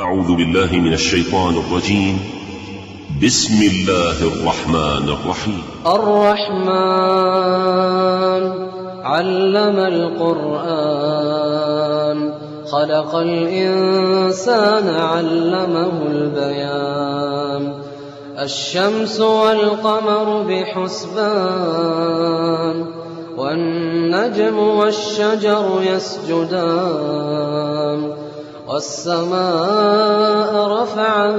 أعوذ بالله من الشيطان الرجيم. بسم الله الرحمن الرحيم. الرحمن علم القرآن خلق الإنسان علمه البيان الشمس والقمر بحسبان والنجم والشجر يسجدان والسماء رفعها